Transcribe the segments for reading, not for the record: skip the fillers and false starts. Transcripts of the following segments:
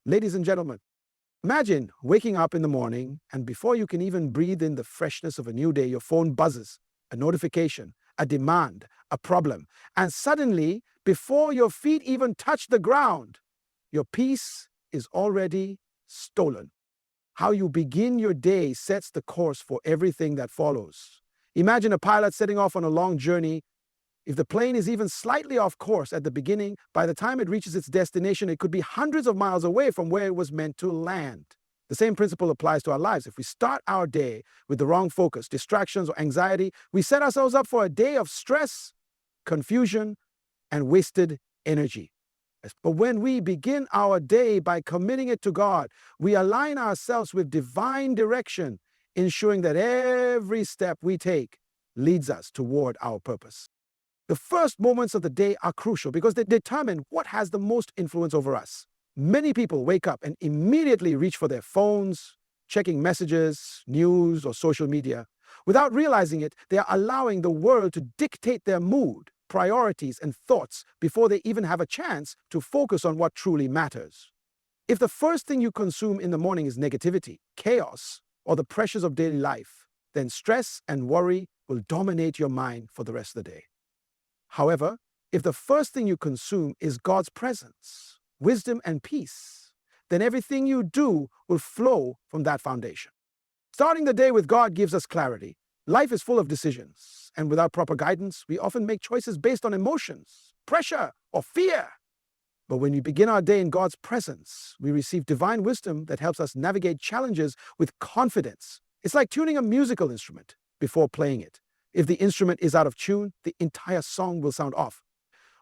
Ladies and gentlemen, imagine waking up in the morning and before you can even breathe in the freshness of a new day, your phone buzzes, a notification, a demand, a problem. And suddenly, before your feet even touch the ground, your peace is already stolen. How you begin your day sets the course for everything that follows. Imagine a pilot setting off on a long journey. If the plane is even slightly off course at the beginning, by the time it reaches its destination, it could be hundreds of miles away from where it was meant to land. The same principle applies to our lives. If we start our day with the wrong focus, distractions, or anxiety, we set ourselves up for a day of stress, confusion, and wasted energy. But when we begin our day by committing it to God, we align ourselves with divine direction, ensuring that every step we take leads us toward our purpose. The first moments of the day are crucial because they determine what has the most influence over us. Many people wake up and immediately reach for their phones, checking messages, news, or social media. Without realizing it, they are allowing the world to dictate their mood, priorities, and thoughts before they even have a chance to focus on what truly matters. If the first thing you consume in the morning is negativity, chaos, or the pressures of daily life, then stress and worry will dominate your mind for the rest of the day. However, if the first thing you consume is God's presence, wisdom, and peace, then everything you do will flow from that foundation. Starting the day with God gives us clarity. Life is full of decisions, and without proper guidance, we often make choices based on emotions, pressure, or fear. But when we begin our day in God's presence, we receive divine wisdom that helps us navigate challenges with confidence. It's like tuning a musical instrument before playing it. If the instrument is out of tune, the entire song will sound off.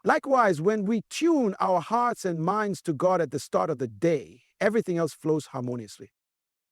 Likewise, when we tune our hearts and minds to God at the start of the day, everything else flows harmoniously.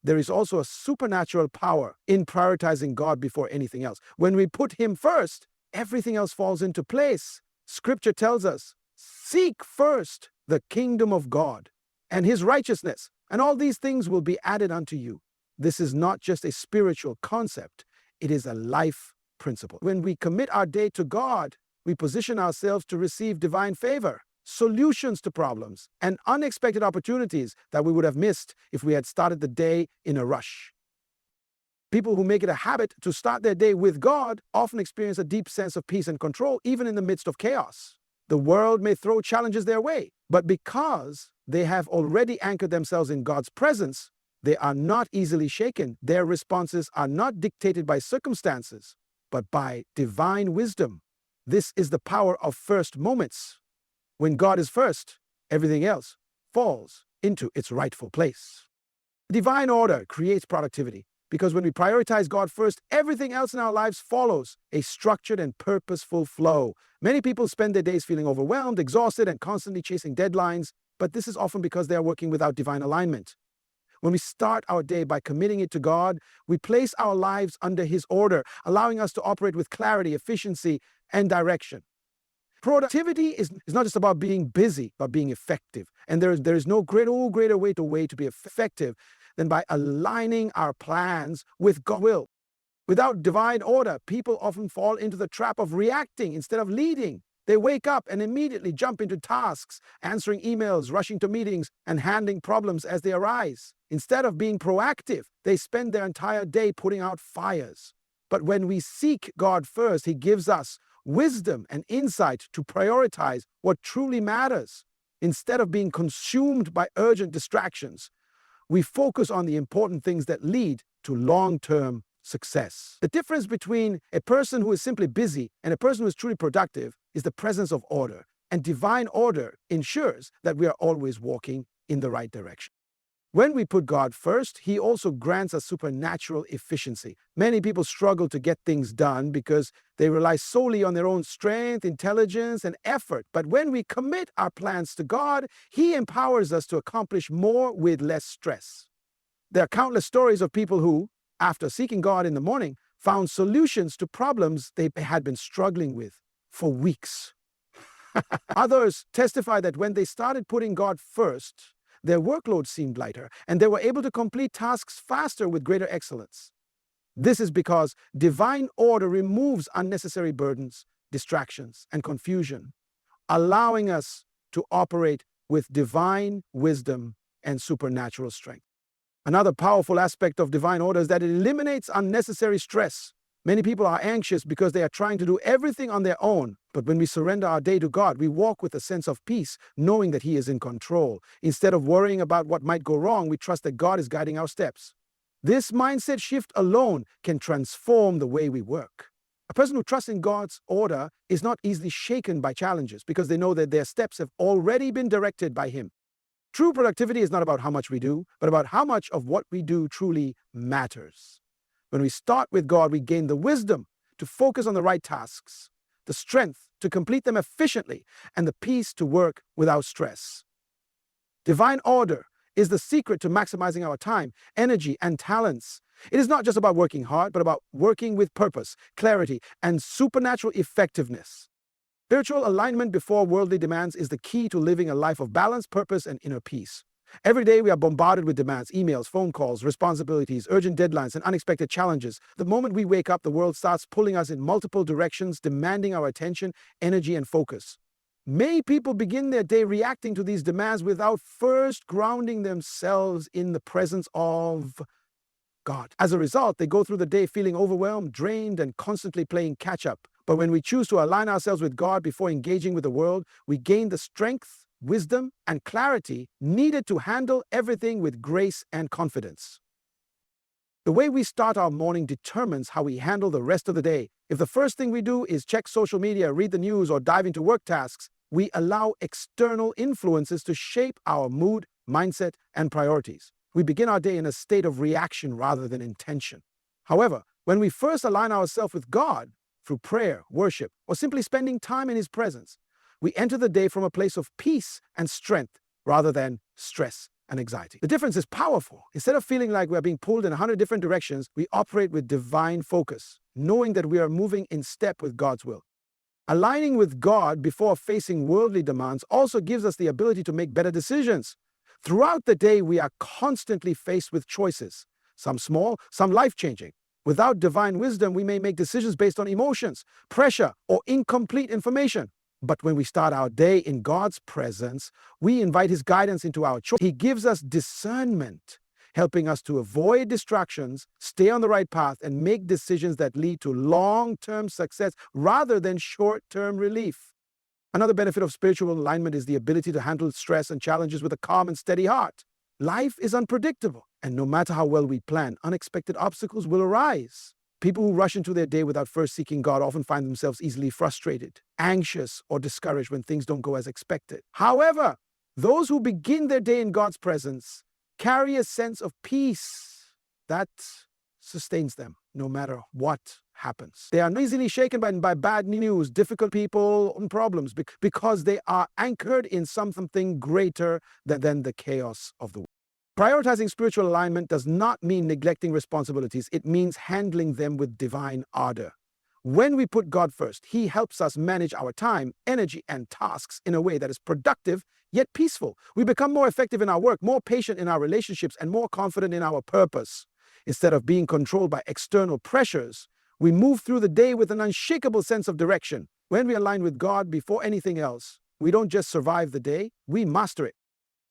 There is also a supernatural power in prioritizing God before anything else. When we put Him first, everything else falls into place. Scripture tells us, seek first the kingdom of God and His righteousness, and all these things will be added unto you. This is not just a spiritual concept, it is a life principle. When we commit our day to God, we position ourselves to receive divine favor, solutions to problems, and unexpected opportunities that we would have missed if we had started the day in a rush. People who make it a habit to start their day with God often experience a deep sense of peace and control, even in the midst of chaos. The world may throw challenges their way, but because they have already anchored themselves in God's presence, they are not easily shaken. Their responses are not dictated by circumstances, but by divine wisdom. This is the power of first moments. When God is first, everything else falls into its rightful place. Divine order creates productivity because when we prioritize God first, everything else in our lives follows a structured and purposeful flow. Many people spend their days feeling overwhelmed, exhausted, and constantly chasing deadlines, but this is often because they are working without divine alignment. When we start our day by committing it to God, we place our lives under His order, allowing us to operate with clarity, efficiency, and direction. Productivity is not just about being busy, but being effective. And there is no greater way to be effective than by aligning our plans with God's will. Without divine order, people often fall into the trap of reacting instead of leading. They wake up and immediately jump into tasks, answering emails, rushing to meetings, and handling problems as they arise. Instead of being proactive, they spend their entire day putting out fires. But when we seek God first, He gives us wisdom and insight to prioritize what truly matters. Instead of being consumed by urgent distractions, we focus on the important things that lead to long-term success. The difference between a person who is simply busy and a person who is truly productive is the presence of order. And divine order ensures that we are always walking in the right direction. When we put God first, He also grants us supernatural efficiency. Many people struggle to get things done because they rely solely on their own strength, intelligence, and effort. But when we commit our plans to God, He empowers us to accomplish more with less stress. There are countless stories of people who, after seeking God in the morning, found solutions to problems they had been struggling with for weeks. Others testify that when they started putting God first, their workload seemed lighter, and they were able to complete tasks faster with greater excellence. This is because divine order removes unnecessary burdens, distractions, and confusion, allowing us to operate with divine wisdom and supernatural strength. Another powerful aspect of divine order is that it eliminates unnecessary stress. Many people are anxious because they are trying to do everything on their own. But when we surrender our day to God, we walk with a sense of peace, knowing that He is in control. Instead of worrying about what might go wrong, we trust that God is guiding our steps. This mindset shift alone can transform the way we work. A person who trusts in God's order is not easily shaken by challenges because they know that their steps have already been directed by Him. True productivity is not about how much we do, but about how much of what we do truly matters. When we start with God, we gain the wisdom to focus on the right tasks, the strength to complete them efficiently, and the peace to work without stress. Divine order is the secret to maximizing our time, energy, and talents. It is not just about working hard, but about working with purpose, clarity, and supernatural effectiveness. Spiritual alignment before worldly demands is the key to living a life of balance, purpose, and inner peace. Every day we are bombarded with demands, emails, phone calls, responsibilities, urgent deadlines, and unexpected challenges. The moment we wake up, the world starts pulling us in multiple directions, demanding our attention, energy, and focus. Many people begin their day reacting to these demands without first grounding themselves in the presence of God. As a result, they go through the day feeling overwhelmed, drained, and constantly playing catch-up. But when we choose to align ourselves with God before engaging with the world, we gain the strength, wisdom, and clarity needed to handle everything with grace and confidence. The way we start our morning determines how we handle the rest of the day. If the first thing we do is check social media, read the news, or dive into work tasks, we allow external influences to shape our mood, mindset, and priorities. We begin our day in a state of reaction rather than intention. However, when we first align ourselves with God through prayer, worship, or simply spending time in His presence, we enter the day from a place of peace and strength rather than stress and anxiety. The difference is powerful. Instead of feeling like we are being pulled in 100 different directions, we operate with divine focus, knowing that we are moving in step with God's will. Aligning with God before facing worldly demands also gives us the ability to make better decisions. Throughout the day, we are constantly faced with choices, some small, some life-changing. Without divine wisdom, we may make decisions based on emotions, pressure, or incomplete information. But when we start our day in God's presence, we invite His guidance into our choice. He gives us discernment, helping us to avoid distractions, stay on the right path, and make decisions that lead to long-term success rather than short-term relief. Another benefit of spiritual alignment is the ability to handle stress and challenges with a calm and steady heart. Life is unpredictable, and no matter how well we plan, unexpected obstacles will arise. People who rush into their day without first seeking God often find themselves easily frustrated, anxious, or discouraged when things don't go as expected. However, those who begin their day in God's presence carry a sense of peace that sustains them no matter what happens. They are not easily shaken by bad news, difficult people, and problems because they are anchored in something greater than the chaos of the world. Prioritizing spiritual alignment does not mean neglecting responsibilities. It means handling them with divine ardor. When we put God first, He helps us manage our time, energy, and tasks in a way that is productive yet peaceful. We become more effective in our work, more patient in our relationships, and more confident in our purpose. Instead of being controlled by external pressures, we move through the day with an unshakable sense of direction. When we align with God before anything else, we don't just survive the day, we master it.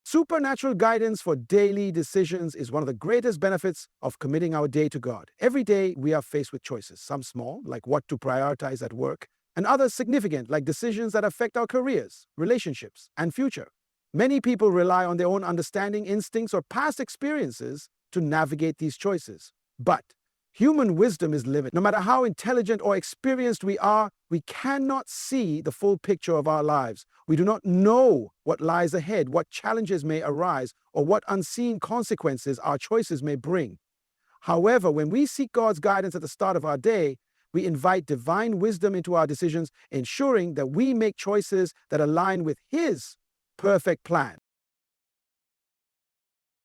Supernatural guidance for daily decisions is one of the greatest benefits of committing our day to God. Every day we are faced with choices, some small, like what to prioritize at work, and others significant, like decisions that affect our careers, relationships, and future. Many people rely on their own understanding, instincts, or past experiences to navigate these choices. But human wisdom is limited. No matter how intelligent or experienced we are, we cannot see the full picture of our lives. We do not know what lies ahead, what challenges may arise, or what unseen consequences our choices may bring. However, when we seek God's guidance at the start of our day, we invite divine wisdom into our decisions, ensuring that we make choices that align with His perfect plan.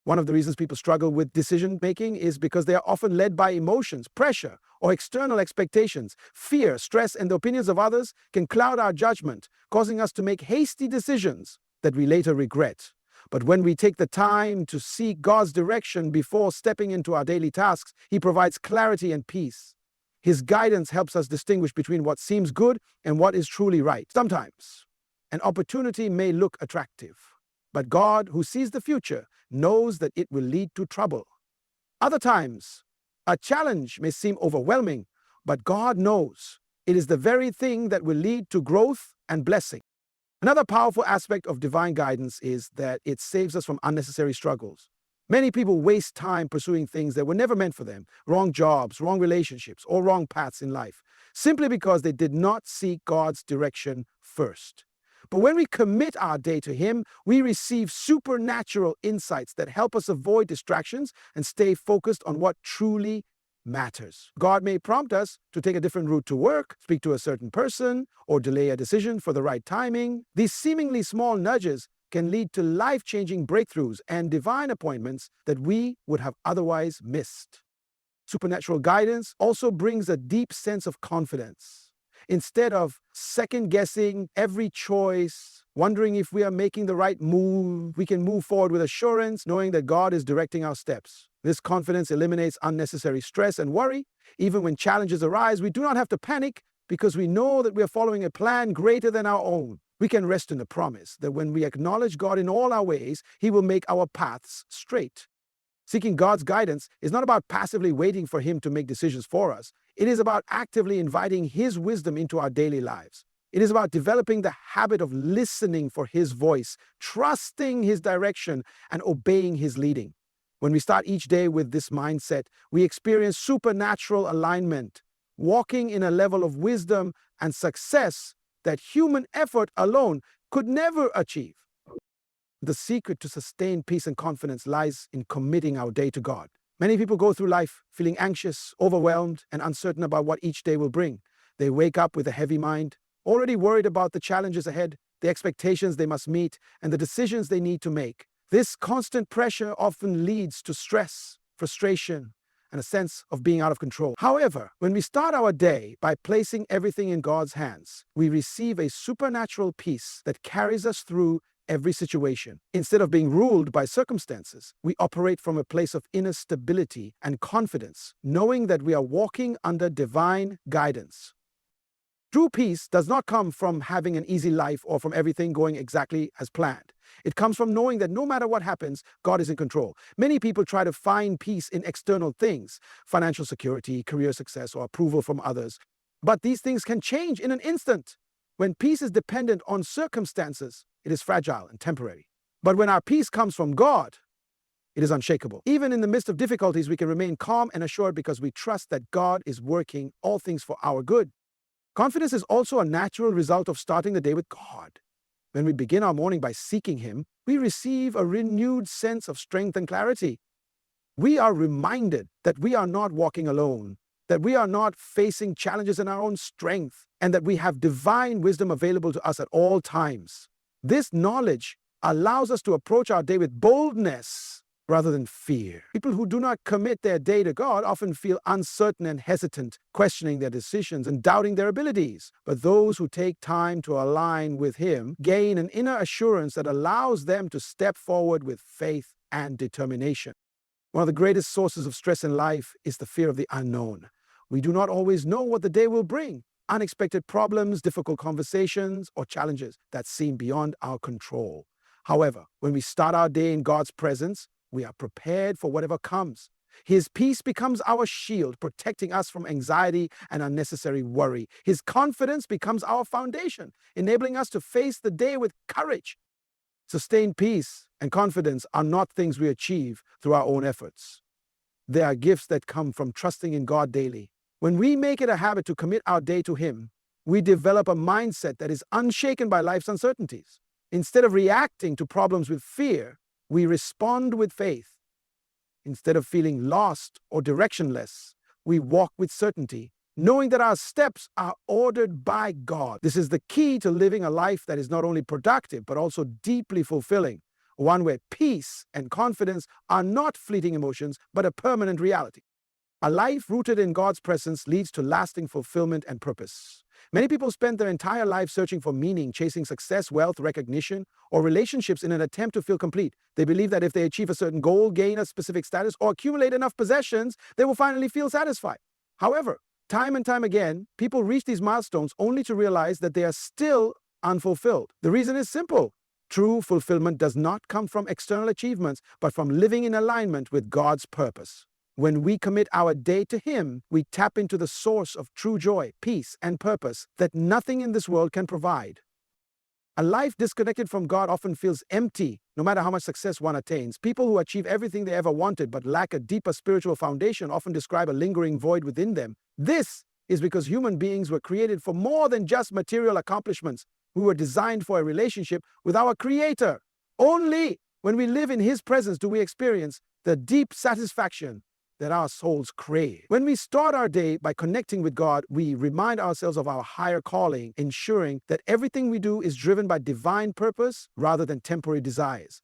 One of the reasons people struggle with decision-making is because they are often led by emotions, pressure, or external expectations. Fear, stress, and the opinions of others can cloud our judgment, causing us to make hasty decisions that we later regret. But when we take the time to seek God's direction before stepping into our daily tasks, He provides clarity and peace. His guidance helps us distinguish between what seems good and what is truly right. Sometimes, an opportunity may look attractive. But God, who sees the future, knows that it will lead to trouble. Other times, a challenge may seem overwhelming, but God knows it is the very thing that will lead to growth and blessing. Another powerful aspect of divine guidance is that it saves us from unnecessary struggles. Many people waste time pursuing things that were never meant for them, wrong jobs, wrong relationships, or wrong paths in life, simply because they did not seek God's direction first. But when we commit our day to Him, we receive supernatural insights that help us avoid distractions and stay focused on what truly matters. God may prompt us to take a different route to work, speak to a certain person, or delay a decision for the right timing. These seemingly small nudges can lead to life-changing breakthroughs and divine appointments that we would have otherwise missed. Supernatural guidance also brings a deep sense of confidence. Instead of second-guessing every choice, wondering if we are making the right move, we can move forward with assurance, knowing that God is directing our steps. This confidence eliminates unnecessary stress and worry. Even when challenges arise, we do not have to panic because we know that we are following a plan greater than our own. We can rest in the promise that when we acknowledge God in all our ways, He will make our paths straight. Seeking God's guidance is not about passively waiting for Him to make decisions for us. It is about actively inviting His wisdom into our daily lives. It is about developing the habit of listening for His voice, trusting His direction, and obeying His leading. When we start each day with this mindset, we experience supernatural alignment, walking in a level of wisdom and success that human effort alone could never achieve. The secret to sustain peace and confidence lies in committing our day to God. Many people go through life feeling anxious, overwhelmed, and uncertain about what each day will bring. They wake up with a heavy mind, already worried about the challenges ahead, the expectations they must meet, and the decisions they need to make. This constant pressure often leads to stress, frustration, and a sense of being out of control. However, when we start our day by placing everything in God's hands, we receive a supernatural peace that carries us through every situation. Instead of being ruled by circumstances, we operate from a place of inner stability and confidence, knowing that we are walking under divine guidance. True peace does not come from having an easy life or from everything going exactly as planned. It comes from knowing that no matter what happens, God is in control. Many people try to find peace in external things, financial security, career success, or approval from others. But these things can change in an instant. When peace is dependent on circumstances, it is fragile and temporary. But when our peace comes from God, it is unshakable. Even in the midst of difficulties, we can remain calm and assured because we trust that God is working all things for our good. Confidence is also a natural result of starting the day with God. When we begin our morning by seeking Him, we receive a renewed sense of strength and clarity. We are reminded that we are not walking alone, that we are not facing challenges in our own strength, and that we have divine wisdom available to us at all times. This knowledge allows us to approach our day with boldness rather than fear. People who do not commit their day to God often feel uncertain and hesitant, questioning their decisions and doubting their abilities. But those who take time to align with Him gain an inner assurance that allows them to step forward with faith and determination. One of the greatest sources of stress in life is the fear of the unknown. We do not always know what the day will bring. Unexpected problems, difficult conversations, or challenges that seem beyond our control. However, when we start our day in God's presence, we are prepared for whatever comes. His peace becomes our shield, protecting us from anxiety and unnecessary worry. His confidence becomes our foundation, enabling us to face the day with courage. Sustained peace and confidence are not things we achieve through our own efforts. They are gifts that come from trusting in God daily. When we make it a habit to commit our day to Him, we develop a mindset that is unshaken by life's uncertainties. Instead of reacting to problems with fear, we respond with faith. Instead of feeling lost or directionless, we walk with certainty, knowing that our steps are ordered by God. This is the key to living a life that is not only productive, but also deeply fulfilling, one where peace and confidence are not fleeting emotions, but a permanent reality. A life rooted in God's presence leads to lasting fulfillment and purpose. Many people spend their entire life searching for meaning, chasing success, wealth, recognition, or relationships in an attempt to feel complete. They believe that if they achieve a certain goal, gain a specific status, or accumulate enough possessions, they will finally feel satisfied. However, time and time again, people reach these milestones only to realize that they are still unfulfilled. The reason is simple. True fulfillment does not come from external achievements, but from living in alignment with God's purpose. When we commit our day to Him, we tap into the source of true joy, peace, and purpose that nothing in this world can provide. A life disconnected from God often feels empty, no matter how much success one attains. People who achieve everything they ever wanted but lack a deeper spiritual foundation often describe a lingering void within them. This is because human beings were created for more than just material accomplishments. We were designed for a relationship with our Creator. Only when we live in His presence do we experience the deep satisfaction that our souls crave. When we start our day by connecting with God, we remind ourselves of our higher calling, ensuring that everything we do is driven by divine purpose rather than temporary desires.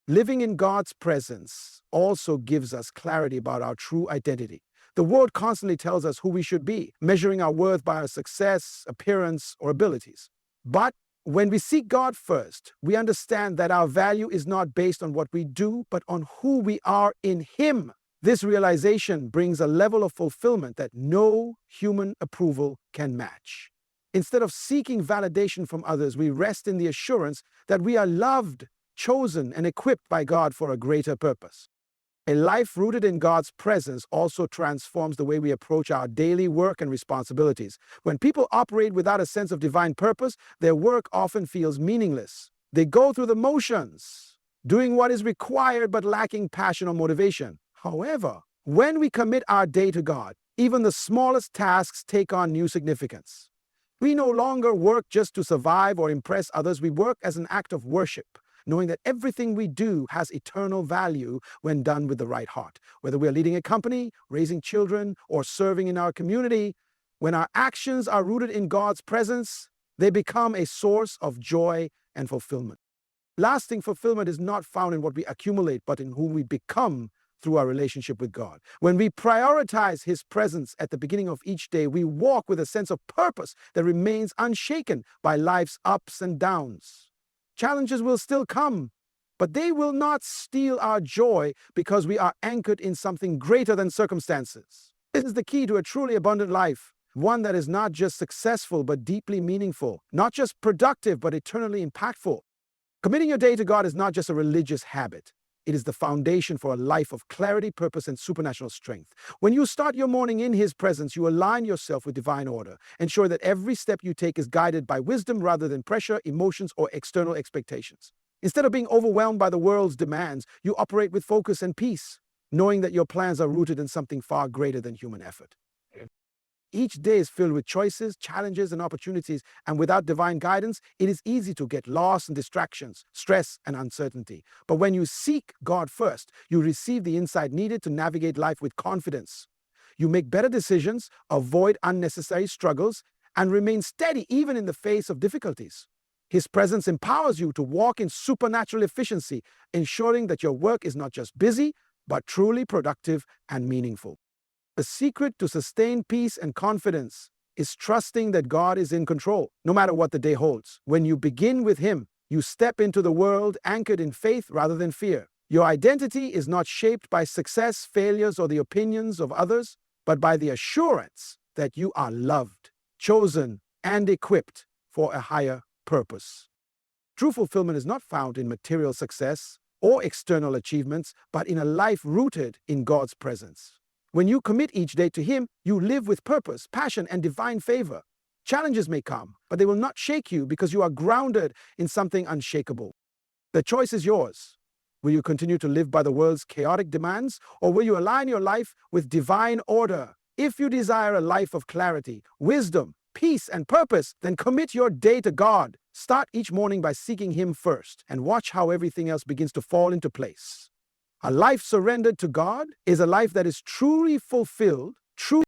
Living in God's presence also gives us clarity about our true identity. The world constantly tells us who we should be, measuring our worth by our success, appearance, or abilities. But when we seek God first, we understand that our value is not based on what we do, but on who we are in Him. This realization brings a level of fulfillment that no human approval can match. Instead of seeking validation from others, we rest in the assurance that we are loved, chosen, and equipped by God for a greater purpose. A life rooted in God's presence also transforms the way we approach our daily work and responsibilities. When people operate without a sense of divine purpose, their work often feels meaningless. They go through the motions, doing what is required but lacking passion or motivation. However, when we commit our day to God, even the smallest tasks take on new significance. We no longer work just to survive or impress others. We work as an act of worship, knowing that everything we do has eternal value when done with the right heart. Whether we are leading a company, raising children, or serving in our community, when our actions are rooted in God's presence, they become a source of joy and fulfillment. Lasting fulfillment is not found in what we accumulate, but in who we become through our relationship with God. When we prioritize His presence at the beginning of each day, we walk with a sense of purpose that remains unshaken by life's ups and downs. Challenges will still come, but they will not steal our joy because we are anchored in something greater than circumstances. This is the key to a truly abundant life, one that is not just successful but deeply meaningful, not just productive but eternally impactful. Committing your day to God is not just a religious habit. It is the foundation for a life of clarity, purpose, and supernatural strength. When you start your morning in His presence, you align yourself with divine order. Ensure that every step you take is guided by wisdom rather than pressure, emotions, or external expectations. Instead of being overwhelmed by the world's demands, you operate with focus and peace, knowing that your plans are rooted in something far greater than human effort. Each day is filled with choices, challenges, and opportunities, and without divine guidance, it is easy to get lost in distractions, stress, and uncertainty. But when you seek God first, you receive the insight needed to navigate life with confidence. You make better decisions, avoid unnecessary struggles, and remain steady even in the face of difficulties. His presence empowers you to walk in supernatural efficiency, ensuring that your work is not just busy, but truly productive and meaningful. The secret to sustained peace and confidence is trusting that God is in control, no matter what the day holds. When you begin with Him, you step into the world anchored in faith rather than fear. Your identity is not shaped by success, failures, or the opinions of others, but by the assurance that you are loved, chosen, and equipped for a higher purpose. True fulfillment is not found in material success or external achievements, but in a life rooted in God's presence. When you commit each day to Him, you live with purpose, passion, and divine favor. Challenges may come, but they will not shake you because you are grounded in something unshakable. The choice is yours. Will you continue to live by the world's chaotic demands, or will you align your life with divine order? If you desire a life of clarity, wisdom, peace, and purpose, then commit your day to God. Start each morning by seeking Him first, and watch how everything else begins to fall into place. A life surrendered to God is a life that is truly fulfilled, truly